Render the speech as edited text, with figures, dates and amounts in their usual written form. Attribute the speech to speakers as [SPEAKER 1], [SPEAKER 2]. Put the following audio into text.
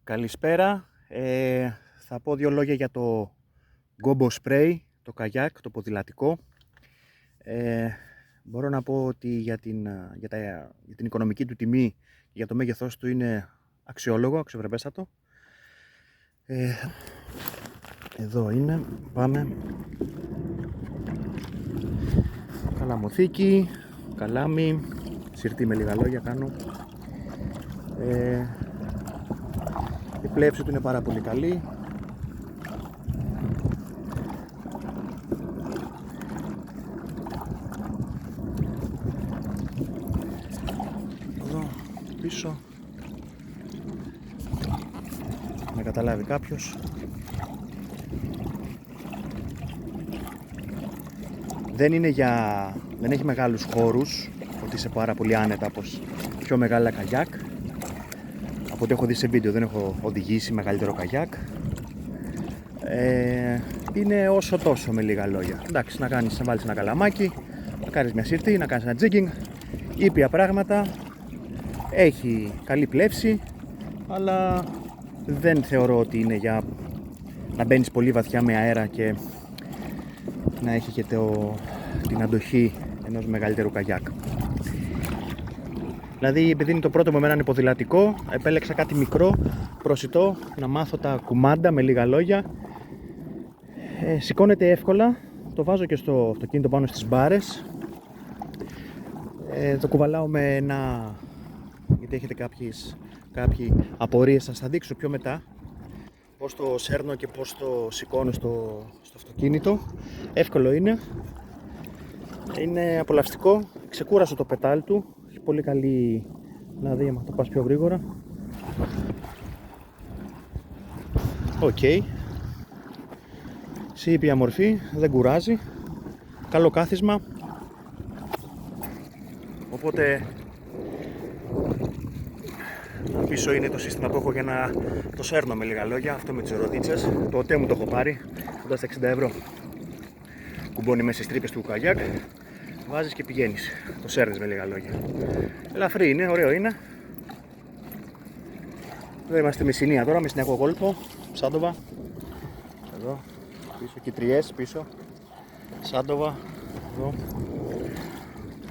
[SPEAKER 1] Καλησπέρα. Θα πω δύο λόγια για το Gombo Spray, το καγιάκ, το ποδηλατικό. Μπορώ να πω ότι για την οικονομική του τιμή, για το μέγεθός του είναι αξιόλογο, αξιοπρεπέστατο. Εδώ είναι, πάμε. Καλαμοθήκη, καλάμι, συρτή με λίγα λόγια κάνω. Η πλεύση του είναι πάρα πολύ καλή. Εδώ πίσω να καταλάβει κάποιος. Δεν έχει μεγάλους χώρους, ότι είσαι πάρα πολύ άνετα όπως πιο μεγάλα καγιάκ. Από ό,τι έχω δει σε βίντεο, δεν έχω οδηγήσει μεγαλύτερο καγιάκ. Είναι όσο τόσο, με λίγα λόγια. Εντάξει, να βάλεις ένα καλαμάκι, να κάνεις μια σύρτη, να κάνεις ένα jigging, ήπια πράγματα. Έχει καλή πλεύση, αλλά δεν θεωρώ ότι είναι για να μπαίνεις πολύ βαθιά με αέρα και να έχει και την αντοχή ενός μεγαλύτερου καγιάκ. Δηλαδή, επειδή είναι το πρώτο μου έναν ποδηλατικό, επέλεξα κάτι μικρό, προσιτό, να μάθω τα κουμάντα, με λίγα λόγια. Σηκώνεται εύκολα, το βάζω και στο αυτοκίνητο πάνω στις μπάρες. Το κουβαλάω με ένα, γιατί έχετε κάποιοι απορίες, θα σας δείξω πιο μετά πώς το σέρνω και πώς το σηκώνω στο αυτοκίνητο. Εύκολο είναι απολαυστικό, ξεκούρασω το πετάλ του. Πολύ καλή, δηλαδή άμα το πας πιο γρήγορα. Οκ. Σε ήπια μορφή, δεν κουράζει. Καλό κάθισμα. Οπότε πίσω είναι το σύστημα που έχω για να το σέρνω, με λίγα λόγια. Αυτό με τις ροδίτσες. Το ΟΤΕ μου το έχω πάρει, κοντά στα 60 ευρώ. Κουμπώνει μέσα στις τρύπες του καγιάκ. Βάζεις και πηγαίνεις, το σέρνεις, με λίγα λόγια. Ελαφρύ είναι, ωραίο είναι. Εδώ είμαστε Μεσσηνία τώρα, Μεσσηνιακό κόλπο, Σάντοβα. Εδώ, πίσω, Κιτριές πίσω, Σάντοβα, εδώ.